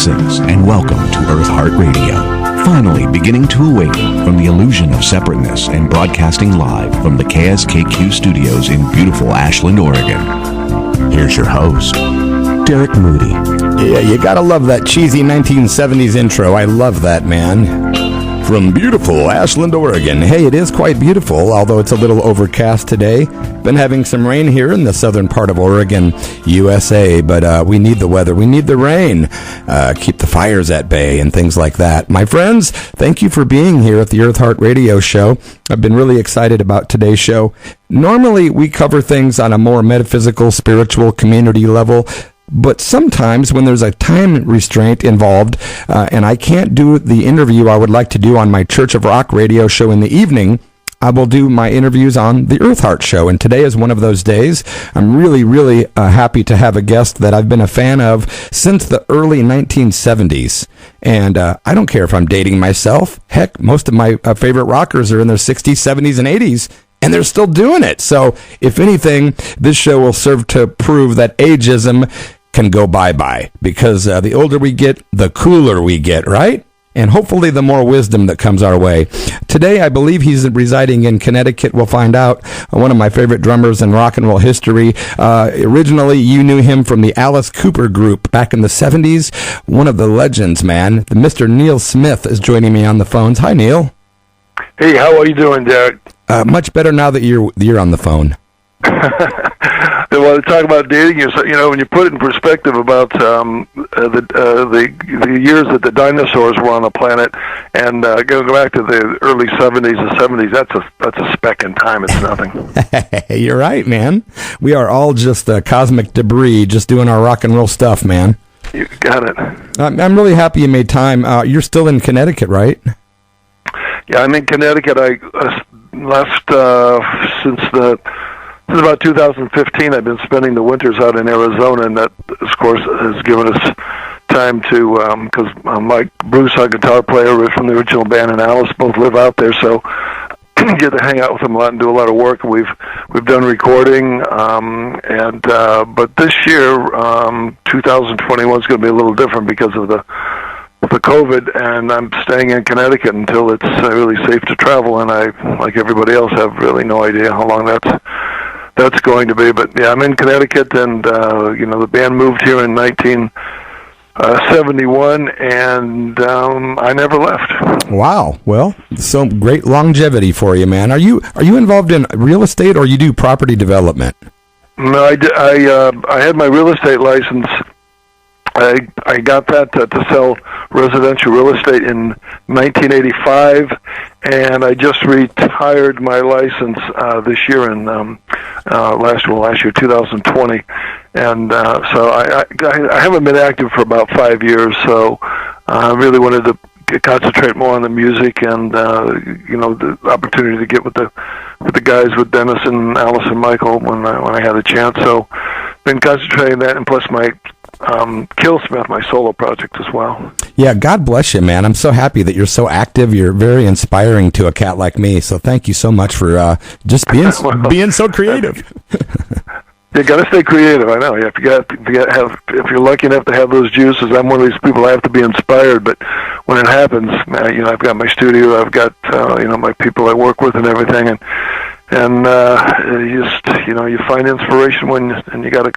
Blessings and welcome to Eartheart Radio. Finally beginning to awaken from the illusion of separateness and broadcasting live from the KSKQ studios in beautiful Ashland, Oregon. Here's your host, Derek Moody. Yeah, you gotta love that cheesy 1970s intro. I love that, man. From beautiful Ashland, Oregon. Hey, it is quite beautiful, although it's a little overcast today. Been having some rain here in the southern part of Oregon, USA, but we need the weather. We need the rain. Keep the fires at bay and things like that. My friends, thank you for being here at the Eartheart Radio Show. I've been really excited about today's show. Normally, we cover things on a more metaphysical, spiritual, community level. But sometimes when there's a time restraint involved and I can't do the interview I would like to do on my Church of Rock radio show in the evening, I will do my interviews on the Eartheart show. And today is one of those days. I'm really happy to have a guest that I've been a fan of since the early 1970s. And I don't care if I'm dating myself. Heck, most of my favorite rockers are in their 60s, 70s, and 80s. And they're still doing it. So, if anything, this show will serve to prove that ageism can go bye-bye. Because the older we get, the cooler we get, right? And hopefully the more wisdom that comes our way. Today, I believe he's residing in Connecticut. We'll find out. One of my favorite drummers in rock and roll history. Originally, you knew him from the Alice Cooper group back in the 70s. One of the legends, man. The Mr. Neal Smith is joining me on the phones. Hi, Neal. Hey, how are you doing, Derek? Much better now that you're on the phone. Well, to talk about dating, you know, when you put it in perspective about the years that the dinosaurs were on the planet, and go back to the early 70s and 70s, that's a speck in time. It's nothing. You're right, man. We are all just cosmic debris, just doing our rock and roll stuff, man. You got it. I'm really happy you made time. You're still in Connecticut, right? Yeah, I'm in Connecticut. I left since about 2015. I've been spending the winters out in Arizona, and that, of course, has given us time to, because Mike Bruce, our guitar player from the original band, and Alice both live out there, so get to hang out with them a lot and do a lot of work. We've done recording, but this year, 2021 is going to be a little different because of the COVID, and I'm staying in Connecticut until it's really safe to travel, and I, like everybody else, have really no idea how long that's going to be. But yeah, I'm in Connecticut, and the band moved here in 1971, and I never left. Wow. Well, so great longevity for you, man. Are you involved in real estate, or you do property development? No, I had my real estate license. I got that to sell residential real estate in 1985, and I just retired my license this year in last year 2020, and so I haven't been active for about 5 years. So I really wanted to concentrate more on the music and the opportunity to get with the guys, with Dennis and Alice and Michael when I had a chance. So been concentrating on that, and plus my Killsmith, my solo project as well. Yeah, God bless you, man. I'm so happy that you're so active. You're very inspiring to a cat like me. So thank you so much for just being being so creative. You got to stay creative. I know. If you're lucky enough to have those juices, I'm one of these people. I have to be inspired, but when it happens, I've got my studio, I've got my people I work with and everything, and you find inspiration and you got to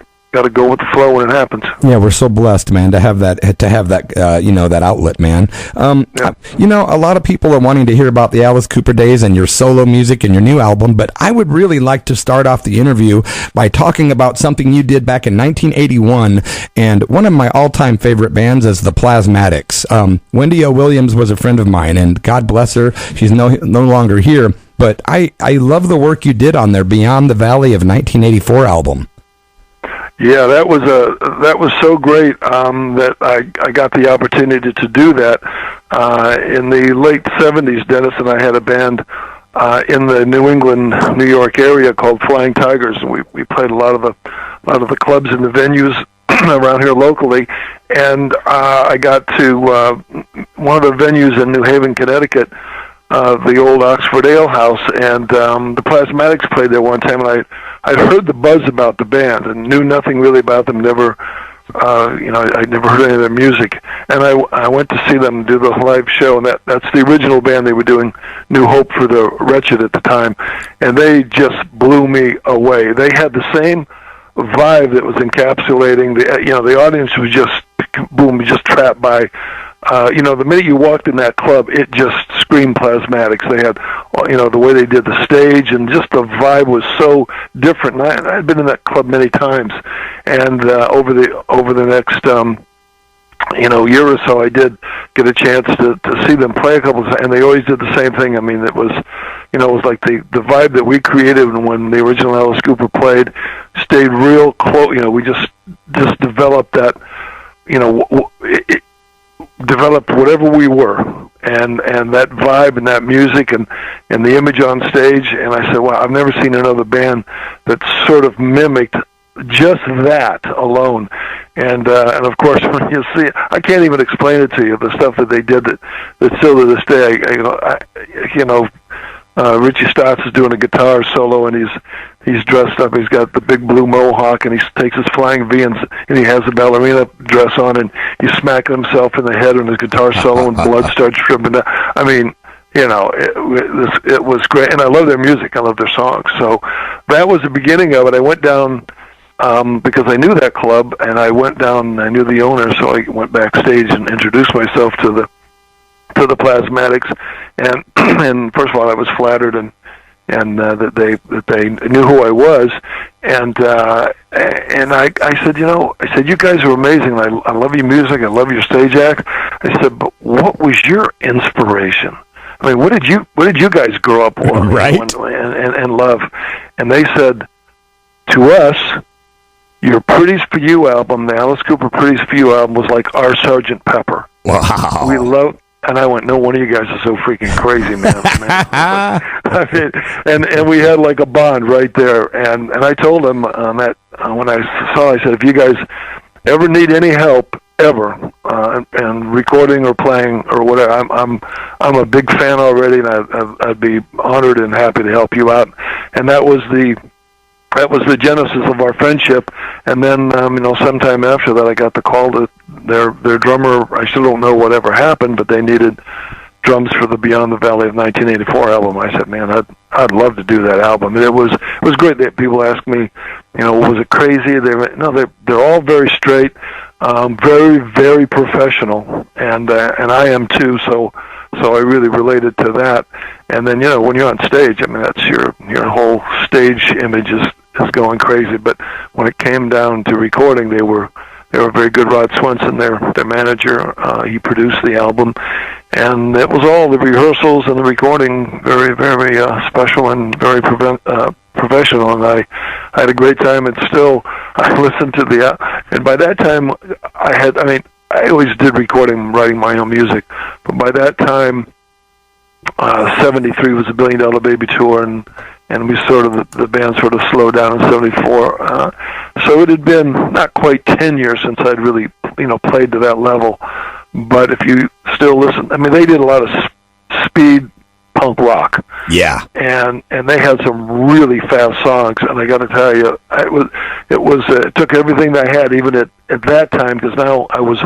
go with the flow when it happens. Yeah, we're so blessed, man, to have that that outlet, man. A lot of people are wanting to hear about the Alice Cooper days and your solo music and your new album, but I would really like to start off the interview by talking about something you did back in 1981, and one of my all-time favorite bands is the Plasmatics. Wendy O. Williams was a friend of mine, and God bless her, she's no longer here, but I love the work you did on their Beyond the Valley of 1984 album. Yeah, that was so great that I got the opportunity to do that. In the late 70s, Dennis and I had a band in the New England, New York area called Flying Tigers, and we played a lot of the clubs and the venues around here locally. And I got to one of the venues in New Haven, Connecticut, the old Oxford Ale House, and the Plasmatics played there one time, and I'd heard the buzz about the band and knew nothing really about them, never I'd never heard any of their music, and I went to see them do the live show, and that's the original band. They were doing New Hope for the Wretched at the time, and they just blew me away. They had the same vibe that was encapsulating the audience was just trapped by. The minute you walked in that club, it just screamed Plasmatics. They had, the way they did the stage, and just the vibe was so different. And I'd been in that club many times, and over the next year or so, I did get a chance to see them play a couple of times, and they always did the same thing. I mean, it was like the vibe that we created when the original Alice Cooper played stayed real close. We just developed that. Developed whatever we were, and that vibe and that music and the image on stage. And I said, wow, I've never seen another band that sort of mimicked just that alone. And of course, when you see it, I can't even explain it to you, the stuff that they did that still to this day, Richie Stotts is doing a guitar solo, and he's dressed up. He's got the big blue mohawk, and he takes his flying V, and he has the ballerina dress on, and he's smacking himself in the head on his guitar solo, and blood starts dripping down. I mean, it was great, and I love their music. I love their songs. So that was the beginning of it. I went down because I knew that club, and I went down. I knew the owner, so I went backstage and introduced myself to the Plasmatics, and first of all, I was flattered and that they knew who I was, and I said, you guys are amazing. I love your music. I love your stage act. I said, but what was your inspiration? I mean, what did you guys grow up with, right? and love? And they said to us, your Pretties for You album, the Alice Cooper Pretties for You album, was like our Sgt. Pepper. Wow. We loved. And I went, no, one of you guys is so freaking crazy, man. I mean, and we had like a bond right there. And I told him that when I said, if you guys ever need any help ever, and recording or playing or whatever, I'm a big fan already, and I'd be honored and happy to help you out. And that was the genesis of our friendship. And then, sometime after that, I got the call to their drummer. I still don't know whatever happened, but they needed drums for the Beyond the Valley of 1984 album. I said, man, I'd love to do that album. And it was great that people asked me, was it crazy? They're all very straight, very, very professional, and I am too. So I really related to that. And then, when you're on stage, I mean, that's your whole stage image is going crazy. But when it came down to recording, they were very good. Rod Swenson, their manager, he produced the album, and it was all the rehearsals and the recording very, very special and very professional. And I had a great time. And still, I listened to and by that time, I always did recording, writing my own music, but by that time, 73 was a $1 Billion Baby tour, and we the band sort of slowed down in 74. So it had been not quite 10 years since I'd really, played to that level. But if you still listen, I mean, they did a lot of speed punk rock. Yeah. And they had some really fast songs, and I got to tell you, it took everything I had, even at that time, because now I was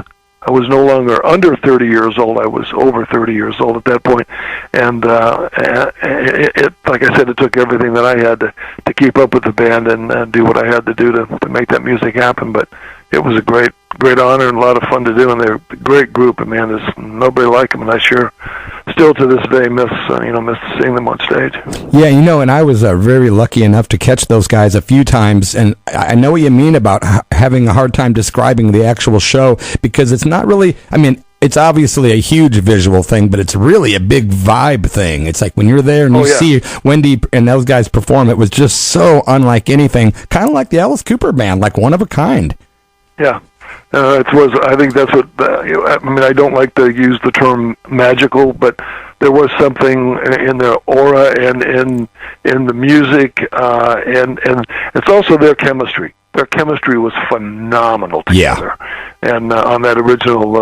no longer under 30 years old. I was over 30 years old at that point. And it like I said, it took everything that I had to keep up with the band and do what I had to do to make that music happen. But it was a great honor and a lot of fun to do. And they're a great group. And man, there's nobody like them. And I sure still to this day miss seeing them on stage. Yeah, and I was very lucky enough to catch those guys a few times, and I know what you mean about having a hard time describing the actual show, because it's not really, I mean, it's obviously a huge visual thing, but it's really a big vibe thing. It's like when you're there and you see Wendy and those guys perform, it was just so unlike anything, kind of like the Alice Cooper band, like one of a kind. Yeah. I think that's what, I don't like to use the term magical, but there was something in their aura and in the music, and it's also their chemistry. Their chemistry was phenomenal together. Yeah. And on that original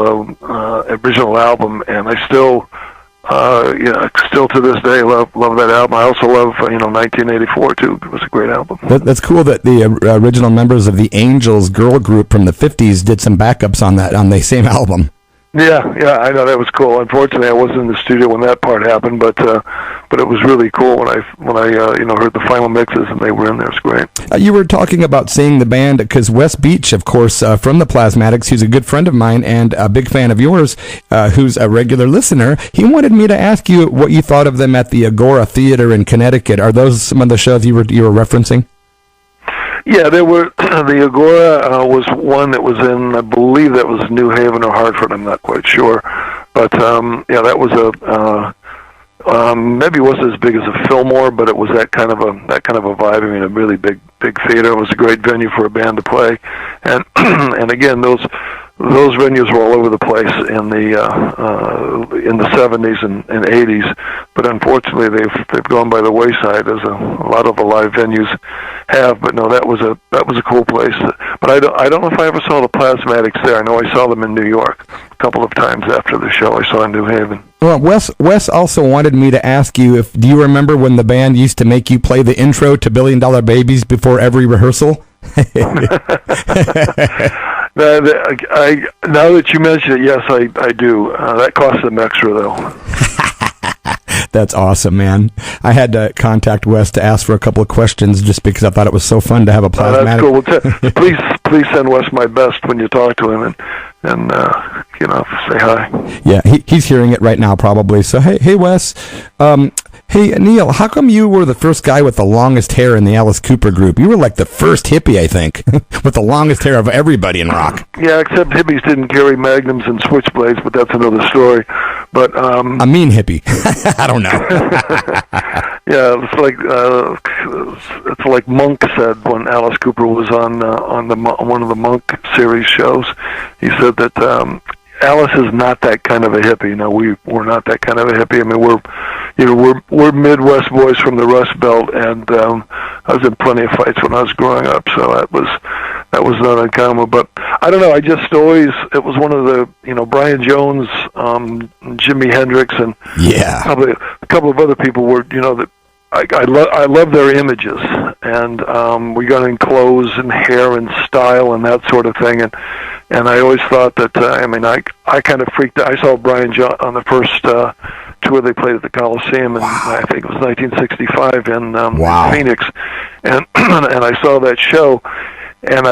album, and I still still to this day love that album. I also love 1984 too. It was a great album. That's cool that the original members of the Angels girl group from the 50s did some backups on the same album. Yeah, I know, that was cool. Unfortunately, I wasn't in the studio when that part happened, but it was really cool when I heard the final mixes and they were in there. It was great. You were talking about seeing the band because Wes Beach, of course, from the Plasmatics, who's a good friend of mine and a big fan of yours, who's a regular listener. He wanted me to ask you what you thought of them at the Agora Theater in Connecticut. Are those some of the shows you were referencing? Yeah, there were. The Agora was one that was in, I believe that was New Haven or Hartford. I'm not quite sure, but that was maybe it wasn't as big as a Fillmore, but it was that kind of a vibe. I mean, a really big theater. It was a great venue for a band to play, and and again, those venues were all over the place in the 70s and 80s, but unfortunately they've gone by the wayside, as a lot of the live venues have. But no, that was a cool place. But I don't know if I ever saw the Plasmatics there. I know I saw them in New York a couple of times after the show. I saw in New Haven. Well, Wes also wanted me to ask you do you remember when the band used to make you play the intro to $1 Billion Babies before every rehearsal? Now that you mention it, yes, I do. That costs them extra, though. That's awesome, man. I had to contact Wes to ask for a couple of questions just because I thought it was so fun to have a Plasmatic. That's cool. Well, please send Wes my best when you talk to him and say hi. Yeah, he's hearing it right now probably. So hey Wes. Hey, Neal, how come you were the first guy with the longest hair in the Alice Cooper group? You were like the first hippie, I think, with the longest hair of everybody in rock. Yeah, except hippies didn't carry magnums and switchblades, but that's another story. But a mean hippie. I don't know. Yeah, it's like Monk said when Alice Cooper was on one of the Monk series shows. He said that Alice is not that kind of a hippie. No, we're not that kind of a hippie. I mean, we're Midwest boys from the Rust Belt, and I was in plenty of fights when I was growing up, so that was not uncommon. But I don't know. I just always, it was one of the Brian Jones, Jimi Hendrix, and probably a couple of other people were that I love their images, and we got in clothes and hair and style and that sort of thing, and I always thought that I kind of freaked out. I saw Brian Jones on the first tour they played at the Coliseum, and I think it was 1965 in Phoenix, and I saw that show, and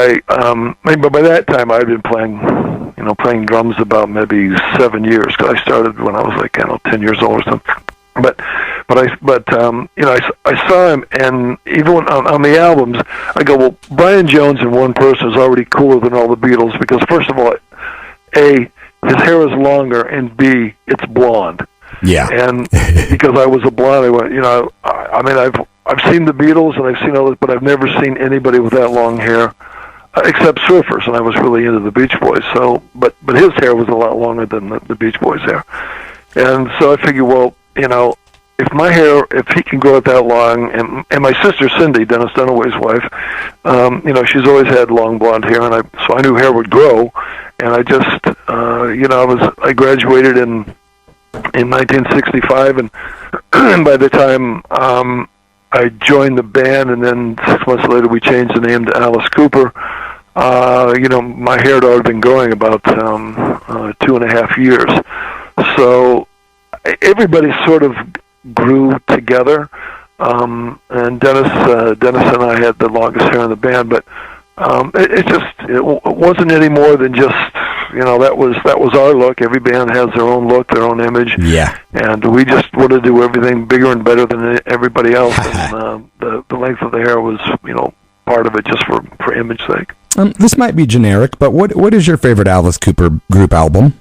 but by that time I had been playing drums about maybe 7 years, because I started when I was 10 years old or something. But I saw him, and even on the albums, I go, well, Brian Jones in one person is already cooler than all the Beatles, because first of all, A, his hair is longer, and B, it's blonde. Yeah. And because I was a blonde, I went, I've seen the Beatles and I've seen others, but I've never seen anybody with that long hair, except Surfers, and I was really into the Beach Boys. So, but his hair was a lot longer than the Beach Boys' hair, and so I figured, well, if he can grow it that long, and my sister Cindy, Dennis Dunaway's wife, she's always had long blonde hair, and so I knew hair would grow, and I just, I graduated in 1965, and by the time I joined the band, and then 6 months later we changed the name to Alice Cooper, my hair had already been growing about 2.5 years, so everybody sort of grew together, and Dennis and I had the longest hair in the band, but it wasn't any more than just that was our look. Every band has their own look, their own image, and we just wanted to do everything bigger and better than everybody else, and the length of the hair was part of it, just for image sake. This might be generic, but what is your favorite Alice Cooper group album?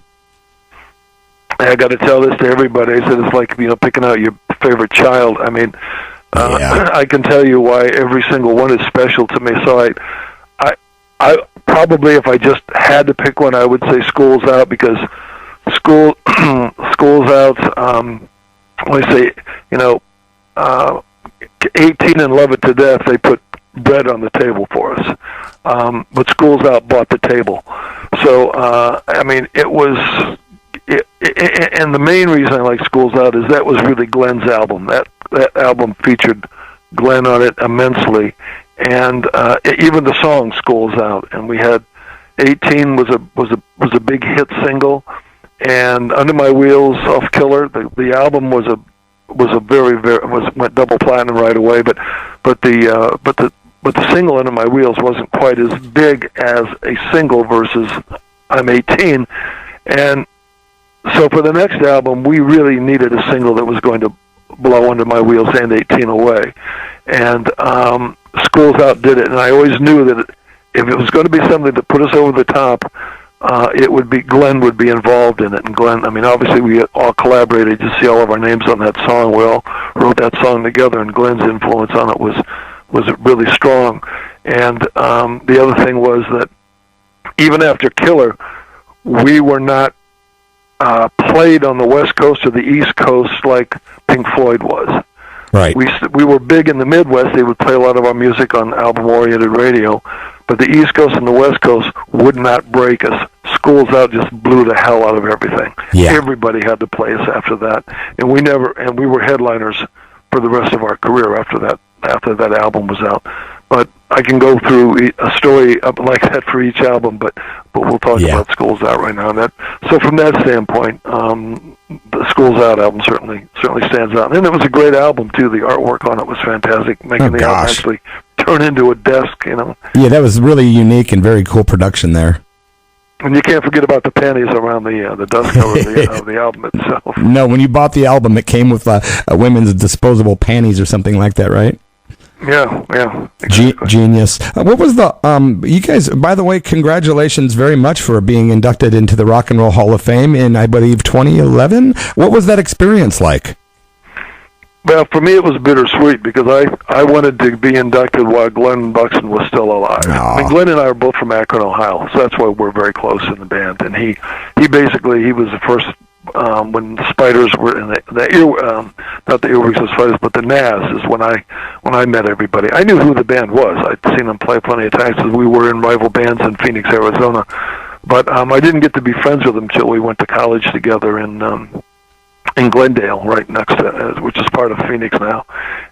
I got to tell this to everybody. I said it's like picking out your favorite child. I mean, I can tell you why every single one is special to me. So I probably, if I just had to pick one, I would say School's Out, because School's Out. When I say 18 and Love It to Death, they put bread on the table for us, but School's Out bought the table. So it was. and the main reason I like Schools Out is that was really Glenn's album. That album featured Glenn on it immensely, and even the song Schools Out. And we had 18 was a big hit single, and Under My Wheels off Killer. The album was went double platinum right away, but the single Under My Wheels wasn't quite as big as a single versus I'm 18, and so for the next album, we really needed a single that was going to blow Under My Wheels and 18 away. And Schools Out did it. And I always knew that if it was going to be something that put us over the top, it would be Glenn would be involved in it. And Glenn, I mean, obviously we all collaborated. You see all of our names on that song. We all wrote that song together, and Glenn's influence on it was really strong. And the other thing was that even after Killer, we were not played on the West Coast or the East Coast like Pink Floyd was. Right. We were big in the Midwest. They would play a lot of our music on album-oriented radio, but the East Coast and the West Coast would not break us. Schools Out just blew the hell out of everything. Yeah. Everybody had to play us after that, and we were headliners for the rest of our career after that album was out. But I can go through a story like that for each album, but we'll talk about Schools Out right now. So from that standpoint, the Schools Out album certainly stands out. And it was a great album too. The artwork on it was fantastic, making the album actually turn into a desk. Yeah, that was really unique and very cool production there. And you can't forget about the panties around the dust cover of the album itself. No, when you bought the album, it came with women's disposable panties or something like that, right? Yeah. Exactly. Genius. What was you guys, by the way, congratulations very much for being inducted into the Rock and Roll Hall of Fame in, I believe, 2011. What was that experience like? Well, for me, it was bittersweet because I wanted to be inducted while Glenn Buxton was still alive. Aww. I mean, Glenn and I are both from Akron, Ohio, so that's why we're very close in the band. And he was the first when the Spiders were in not the Earwigs of Spiders, but the Nas is when I met everybody. I knew who the band was. I'd seen them play plenty of times because we were in rival bands in Phoenix, Arizona. But I didn't get to be friends with them until we went to college together in Glendale, right next to, which is part of Phoenix now.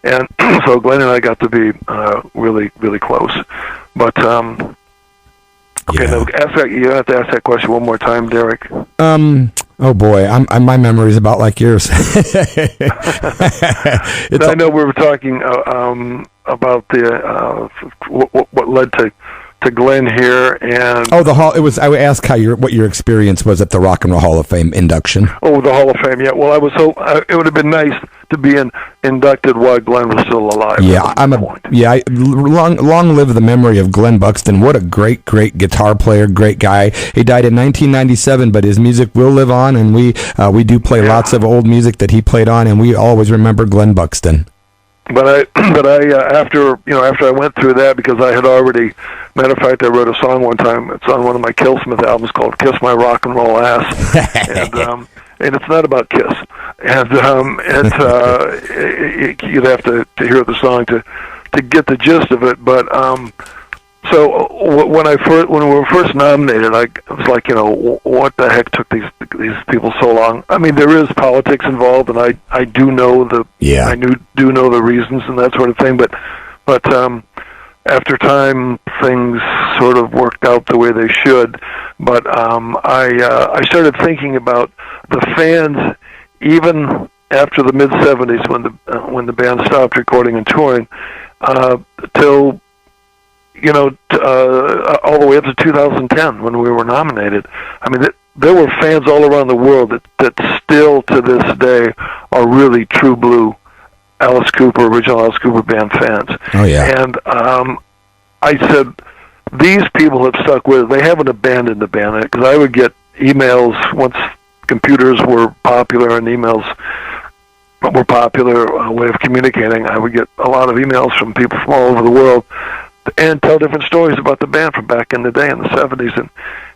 And so Glenn and I got to be really, really close. But okay, now you have to ask that question one more time, Derek. Oh boy, my memory is about like yours. I know we were talking about the what led to Glenn here, and the hall. It was. I would ask what your experience was at the Rock and Roll Hall of Fame induction. Oh, the Hall of Fame. Yeah. Well, it would have been nice to be inducted while Glenn was still alive. Yeah, long live the memory of Glenn Buxton. What a great guitar player, great guy. He died in 1997, but his music will live on, and we do play lots of old music that he played on, and we always remember Glenn Buxton. But after I went through that, because I had already, matter of fact, I wrote a song one time. It's on one of my Killsmith albums called "Kiss My Rock and Roll Ass," and it's not about Kiss. And you'd have to hear the song to get the gist of it. But so when we were first nominated, I was like, what the heck took these people so long? I mean, there is politics involved, and I do know the reasons and that sort of thing. But after time, things sort of worked out the way they should. But I started thinking about the fans, even after the mid '70s when the band stopped recording and touring, till all the way up to 2010 when we were nominated. I mean, there were fans all around the world that still to this day are really true blue original Alice Cooper band fans. Oh yeah. And I said, these people have stuck with it. They haven't abandoned the band, because I would get emails once computers were popular and emails were a popular way of communicating. I would get a lot of emails from people from all over the world and tell different stories about the band from back in the day in the 70s,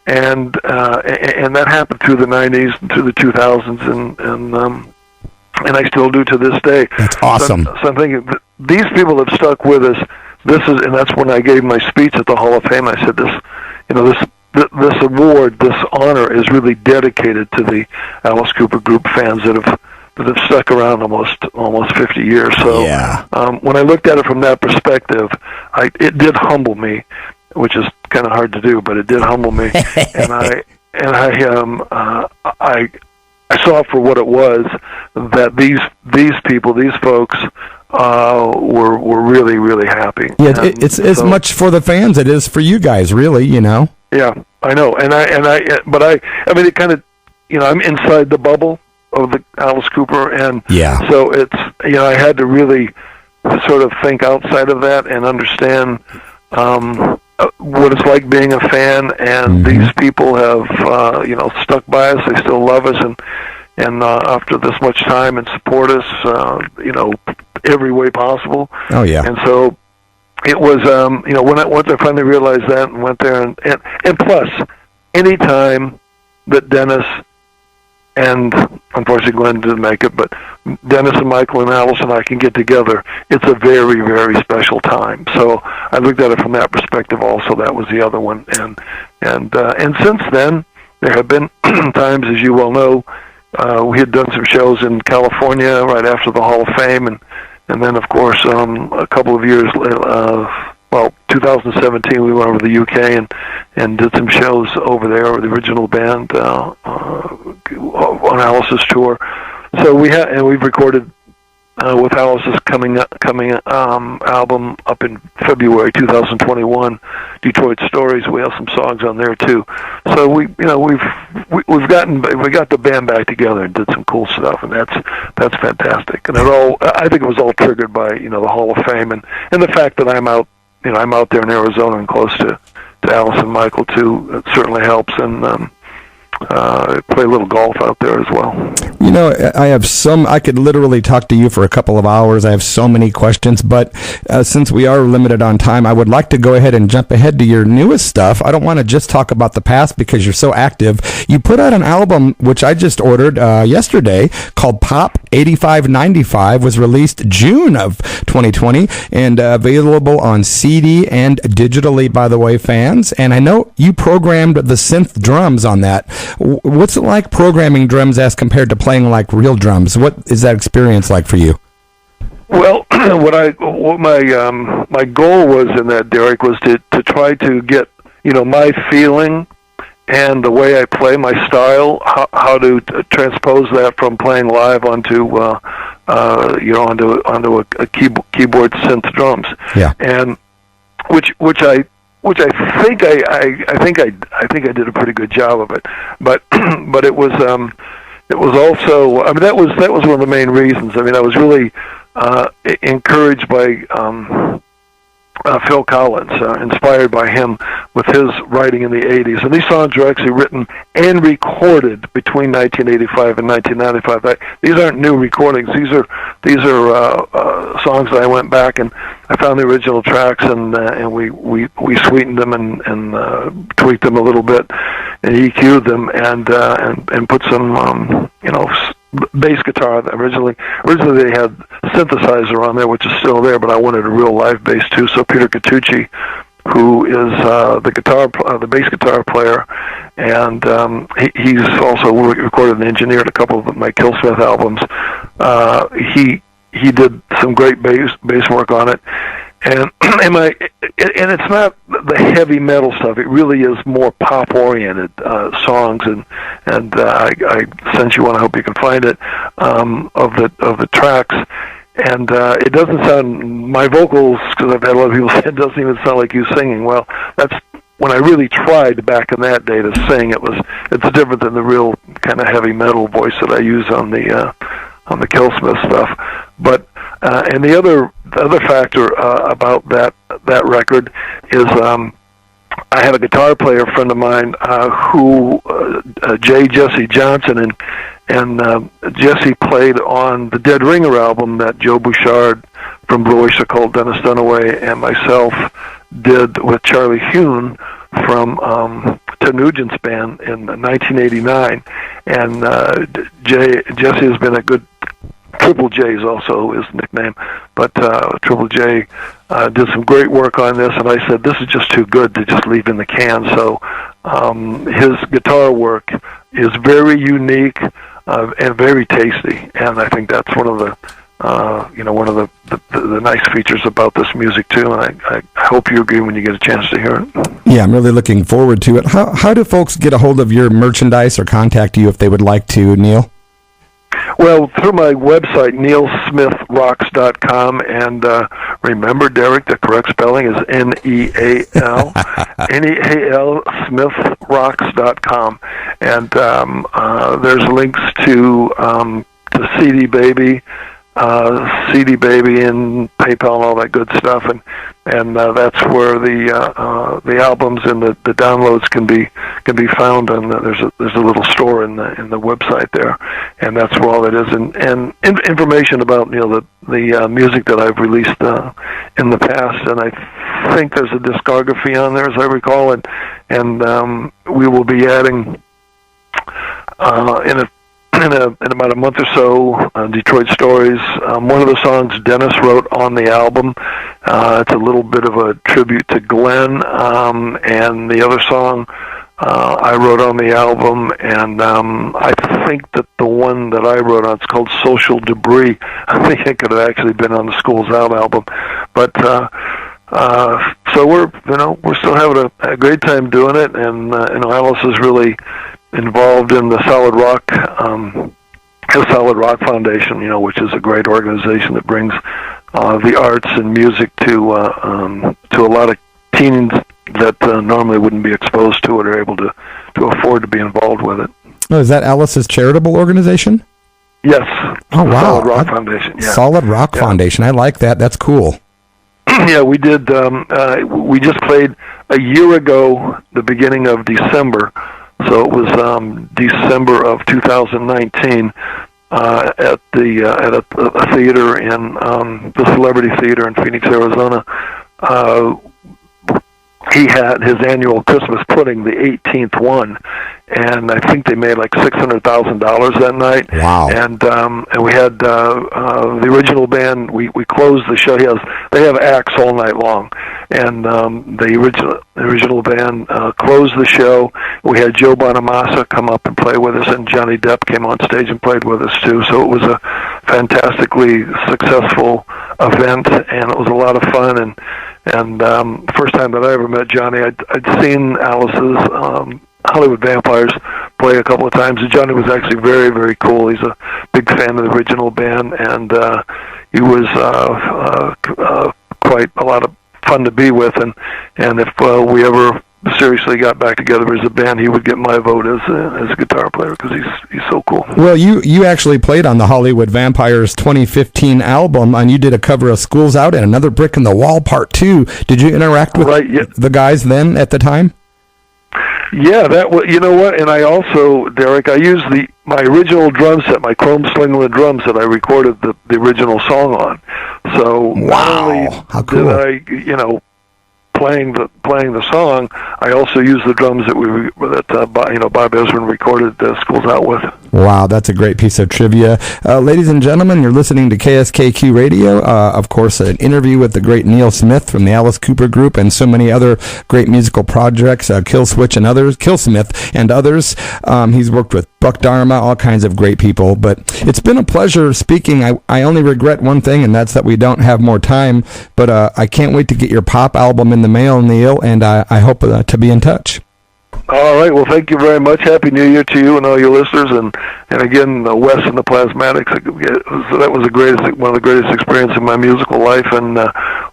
and that happened through the 90s and through the 2000s, and I still do to this day. That's awesome. So I'm thinking, these people have stuck with us. And that's when I gave my speech at the Hall of Fame. I said, this award, this honor, is really dedicated to the Alice Cooper Group fans that have stuck around almost 50 years. So when I looked at it from that perspective, it did humble me, which is kind of hard to do, but it did humble me, and I saw for what it was, that these people, these folks, were really, really happy. Yeah, it's as much for the fans as it is for you guys, really. Yeah, I know, but I mean, it kind of, I'm inside the bubble of the Alice Cooper, and so it's, I had to really sort of think outside of that and understand what it's like being a fan, and these people have stuck by us. They still love us, and after this much time, and support us every way possible. Oh yeah. And so it was once I finally realized that and went there, and plus any time that Dennis, and unfortunately Glenn didn't make it, but Dennis and Michael and Alice and I can get together, it's a very, very special time. So I looked at it from that perspective also. That was the other one. And since then, there have been times, as you well know, we had done some shows in California right after the Hall of Fame, and then, of course, a couple of years later, 2017, we went over to the UK and did some shows over there with the original band on Alice's tour. So we've recorded with Alice's coming album up in February 2021, Detroit Stories. We have some songs on there too. So we got the band back together and did some cool stuff, and that's fantastic. And I think it was all triggered by the Hall of Fame and the fact that I'm out there in Arizona and close to Alice and Michael too. It certainly helps, and play a little golf out there as well. I could literally talk to you for a couple of hours. I have so many questions, but since we are limited on time, I would like to go ahead and jump ahead to your newest stuff. I don't want to just talk about the past because you're so active. You put out an album, which I just ordered yesterday, called Pop 8595, was released June of 2020 and available on CD and digitally, by the way, fans. And I know you programmed the synth drums on that. What's it like programming drums as compared to playing like real drums? What is that experience like for you? Well, what my goal was in that, Derek, was to try to get my feeling and the way I play, my style, how to transpose that from playing live onto a keyboard synth drums. Yeah. And which I think I did a pretty good job of it, but it was also, I mean, that was one of the main reasons. I mean, I was really encouraged by Phil Collins, inspired by him with his writing in the 80s. And these songs were actually written and recorded between 1985 and 1995. These aren't new recordings. These are songs that I went back and I found the original tracks, and we sweetened them and tweaked them a little bit and EQ'd them and put some bass guitar. Originally they had synthesizer on there, which is still there, but I wanted a real live bass too. So Peter Catucci, who is the bass guitar player, and he's also recorded and engineered a couple of my Killsmith albums. He did some great bass work on it, and it's not the heavy metal stuff. It really is more pop oriented songs, and I sent you one. I hope you can find it of the tracks. And it doesn't sound, my vocals, because I've had a lot of people say it doesn't even sound like you singing. Well, that's when I really tried back in that day to sing. It's different than the real kind of heavy metal voice that I use on the Killsmith stuff. But and the other factor about that record is I had a guitar player friend of mine who Jesse Johnson, and Jesse played on the Dead Ringer album that Joe Bouchard from Blue Oyster Cult, Dennis Dunaway, and myself did with Charlie Hune from Ted Nugent's band in 1989. And Jesse has been a good, Triple J is also his nickname, but Triple J did some great work on this, and I said, this is just too good to just leave in the can, so his guitar work is very unique and very tasty, and I think that's one of the the nice features about this music too. And I hope you agree when you get a chance to hear it. Yeah, I'm really looking forward to it. How do folks get a hold of your merchandise or contact you if they would like to, Neal? Well, through my website, nealsmithrocks.com, and remember, Derek, the correct spelling is Neal, Neal, SmithRocks.com, and there's links to CD Baby, and PayPal and all that good stuff, and that's where the albums and the downloads can be found. And there's a little store in the website there, and that's where all it is. And information about the music that I've released in the past. And I think there's a discography on there, as I recall, and we will be adding in about a month or so, Detroit Stories. One of the songs Dennis wrote on the album. It's a little bit of a tribute to Glenn, and the other song I wrote on the album, and I think that the one that I wrote on, it's called Social Debris. I think it could have actually been on the Schools Out album, but so we're still having a great time doing it, and Alice is really involved in the Solid Rock Foundation, which is a great organization that brings the arts and music to a lot of teens that normally wouldn't be exposed to it or able to afford to be involved with it. Oh, is that Alice's charitable organization? Yes. Oh, wow. Solid Rock Foundation. Yeah. Solid Rock Foundation. I like that. That's cool. Yeah, we did. We just played a year ago, the beginning of December. So it was December of 2019 at a theater in the Celebrity Theater in Phoenix, Arizona. He had his annual Christmas pudding, the 18th one, and I think they made like $600,000 that night. Wow! And we had the original band. We closed the show. They have acts all night long, and the original band closed the show. We had Joe Bonamassa come up and play with us, and Johnny Depp came on stage and played with us too. So it was a fantastically successful event, and it was a lot of fun. And first time that I ever met Johnny, I'd seen Alice's Hollywood Vampires play a couple of times, and Johnny was actually very, very cool. He's a big fan of the original band, and he was quite a lot of fun to be with. And if we ever seriously got back together as a band, he would get my vote as a guitar player because he's so cool. Well, you actually played on the Hollywood Vampires 2015 album, and you did a cover of Schools Out and Another Brick in the Wall Part 2. Did you interact with the guys then at the time? Yeah, that was, you know what, and I also, Derek, I used my original drum set, my Chrome Slingland drums that I recorded the original song on. So not only how cool. did I, playing the song, I also used the drums that Bob Ezrin recorded Schools Out with. Wow, that's a great piece of trivia. Ladies and gentlemen, you're listening to KSKQ Radio. Of course, an interview with the great Neal Smith from the Alice Cooper Group and so many other great musical projects, Killsmith and others. He's worked with Buck Dharma, all kinds of great people. But it's been a pleasure speaking. I only regret one thing, and that's that we don't have more time. But I can't wait to get your pop album in the mail, Neal, and I hope to be in touch. All right. Well, thank you very much. Happy New Year to you and all your listeners. And again, Wes and the Plasmatics. That was one of the greatest experiences in my musical life, and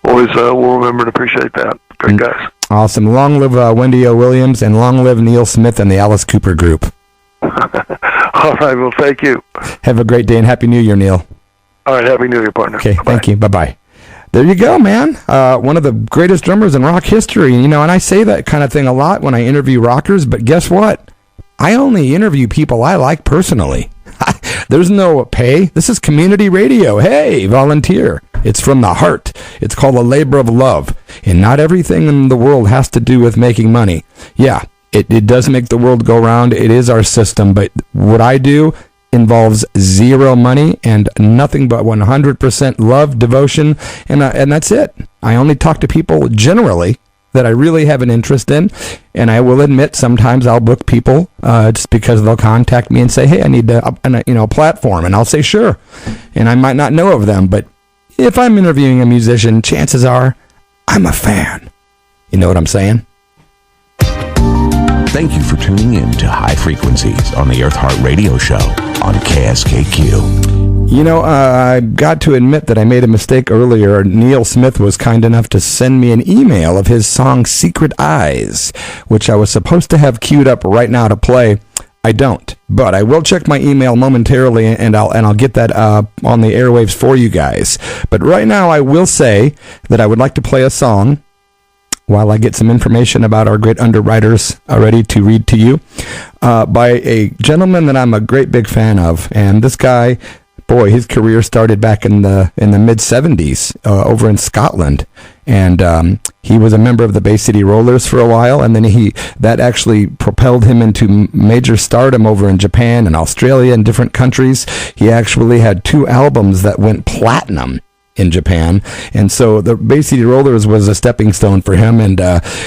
always will remember and appreciate that. Great guys. Awesome. Long live Wendy O. Williams, and long live Neal Smith and the Alice Cooper Group. All right. Well, thank you. Have a great day, and Happy New Year, Neal. All right. Happy New Year, partner. Okay. Bye-bye. Thank you. Bye-bye. There you go, man. One of the greatest drummers in rock history. And I say that kind of thing a lot when I interview rockers, but guess what? I only interview people I like personally. There's no pay. This is community radio. Hey, volunteer. It's from the heart. It's called a labor of love. And not everything in the world has to do with making money. Yeah, it does make the world go round. It is our system. But what I do involves zero money and nothing but 100% love, devotion, and that's it. I only talk to people generally that I really have an interest in. And I will admit, sometimes I'll book people just because they'll contact me and say, hey, I need a platform. And I'll say, sure. And I might not know of them, but if I'm interviewing a musician, chances are I'm a fan. You know what I'm saying? Thank you for tuning in to High Frequencies on the Eartheart Radio Show on KSKQ. You know, I got to admit that I made a mistake earlier. Neal Smith was kind enough to send me an email of his song Secret Eyes, which I was supposed to have queued up right now to play. I don't, but I will check my email momentarily, and I'll get that on the airwaves for you guys. But right now, I will say that I would like to play a song while I get some information about our great underwriters ready to read to you by a gentleman that I'm a great big fan of, and this guy, boy, his career started back in the mid 70s over in Scotland, and he was a member of the Bay City Rollers for a while, and then that actually propelled him into major stardom over in Japan and Australia and different countries. He actually had 2 albums that went platinum in Japan, and so the Bay City Rollers was a stepping stone for him, and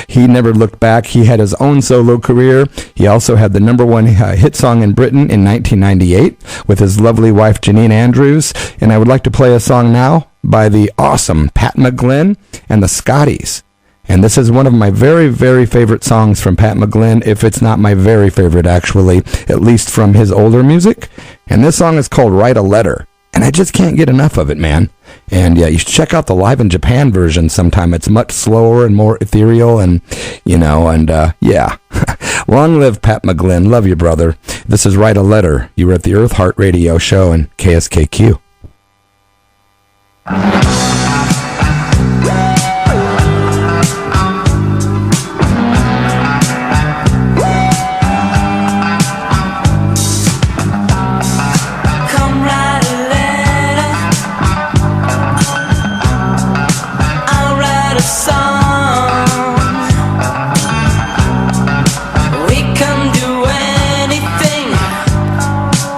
he never looked back. He had his own solo career. He also had the #1 hit song in Britain in 1998 with his lovely wife Janine Andrews, and I would like to play a song now by the awesome Pat McGlynn and the Scotties. And this is one of my very, very favorite songs from Pat McGlynn, if it's not my very favorite, actually, at least from his older music. And this song is called Write a Letter. And I just can't get enough of it, man. And yeah, you should check out the Live in Japan version sometime. It's much slower and more ethereal, and, yeah. Long live Pat McGlynn. Love you, brother. This is Write a Letter. You were at the Eartheart Radio Show and KSKQ.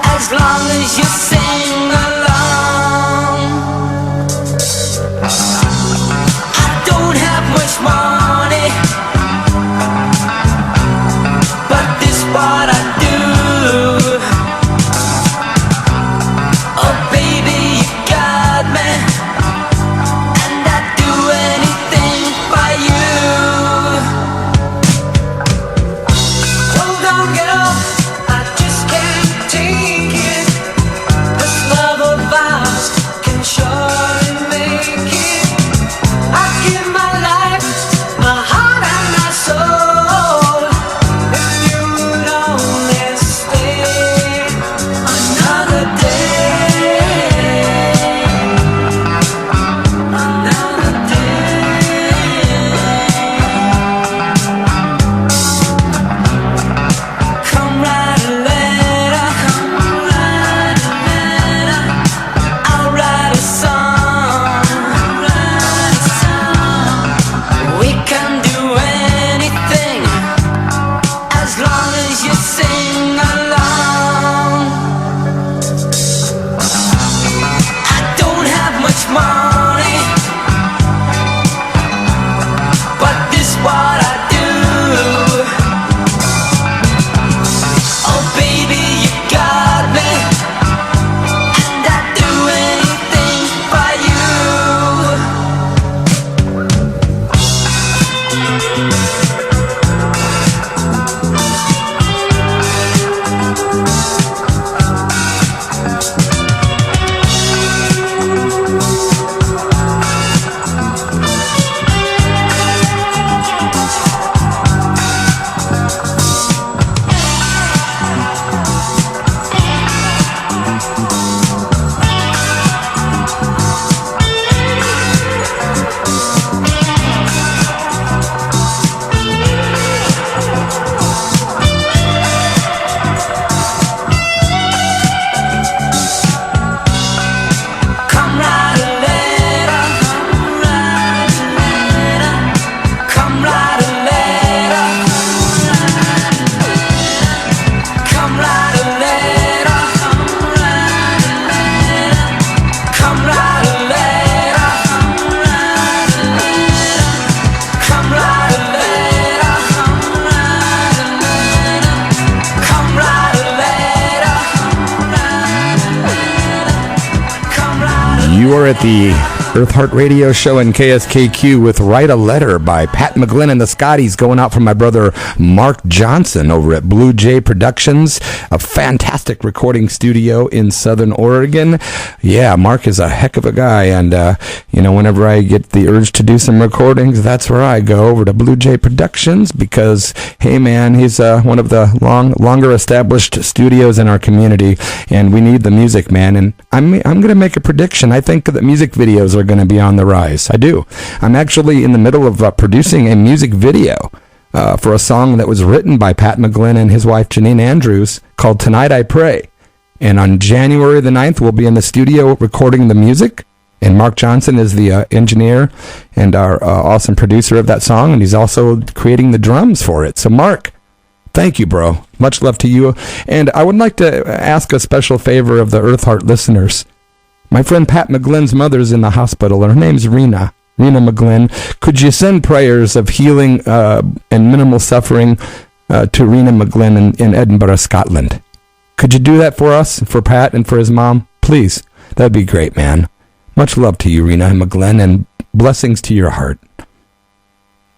As long as you sing along. You are at the Eartheart Radio Show and KSKQ with Write a Letter by Pat McGlynn and the Scotties, going out from my brother Mark Johnson over at Blue Jay Productions, a fantastic recording studio in Southern Oregon. Yeah, Mark is a heck of a guy, and whenever I get the urge to do some recordings, that's where I go, over to Blue Jay Productions, because, hey man, he's one of the longer established studios in our community, and we need the music, man. And I'm going to make a prediction. I think that music videos are going to be on the rise. I do. I'm actually in the middle of producing a music video for a song that was written by Pat McGlynn and his wife Janine Andrews called Tonight I Pray. And on January the 9th, we'll be in the studio recording the music. And Mark Johnson is the engineer and our awesome producer of that song. And he's also creating the drums for it. So Mark, thank you, bro. Much love to you. And I would like to ask a special favor of the Eartheart listeners. My friend Pat McGlynn's mother's in the hospital. Her name's Rena McGlynn. Could you send prayers of healing and minimal suffering to Rena McGlynn in Edinburgh, Scotland? Could you do that for us, for Pat and for his mom? Please. That'd be great, man. Much love to you, Rena McGlynn, and blessings to your heart.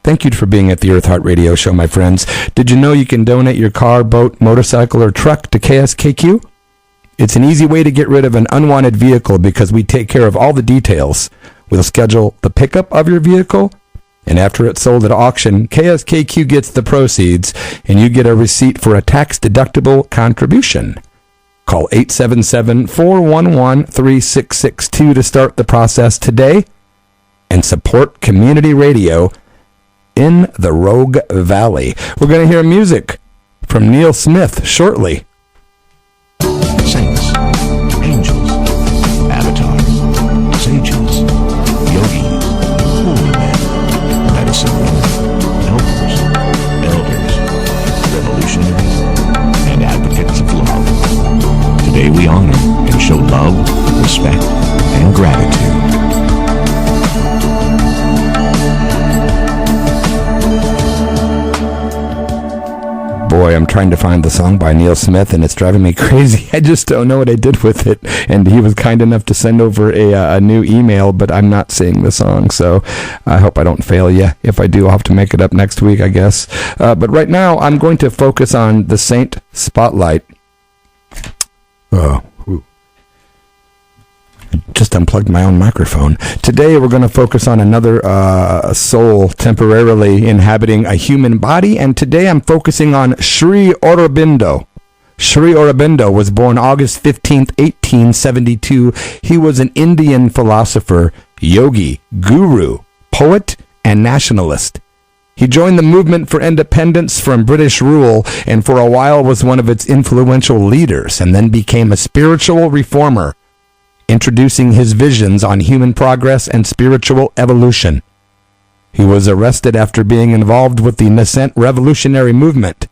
Thank you for being at the Eartheart Radio Show, my friends. Did you know you can donate your car, boat, motorcycle, or truck to KSKQ? It's an easy way to get rid of an unwanted vehicle because we take care of all the details. We'll schedule the pickup of your vehicle, and after it's sold at auction, KSKQ gets the proceeds, and you get a receipt for a tax-deductible contribution. Call 877-411-3662 to start the process today and support community radio in the Rogue Valley. We're going to hear music from Neal Smith shortly. Saints, angels, avatars, sages, yogis, holy men, medicine men, helpers, elders, revolutionaries, and advocates of love. Today we honor and show love, respect, and gratitude. Boy, I'm trying to find the song by Neal Smith, and it's driving me crazy. I just don't know what I did with it. And he was kind enough to send over a new email, but I'm not seeing the song, so I hope I don't fail you. If I do, I'll have to make it up next week, I guess. But right now, I'm going to focus on the Saint Spotlight. Just unplugged my own microphone. Today we're going to focus on another soul temporarily inhabiting a human body, and today I'm focusing on Sri Aurobindo. Sri Aurobindo was born August 15th, 1872. He was an Indian philosopher, yogi, guru, poet, and nationalist. He joined the movement for independence from British rule and for a while was one of its influential leaders, and then became a spiritual reformer, introducing his visions on human progress and spiritual evolution. He was arrested after being involved with the nascent revolutionary movement.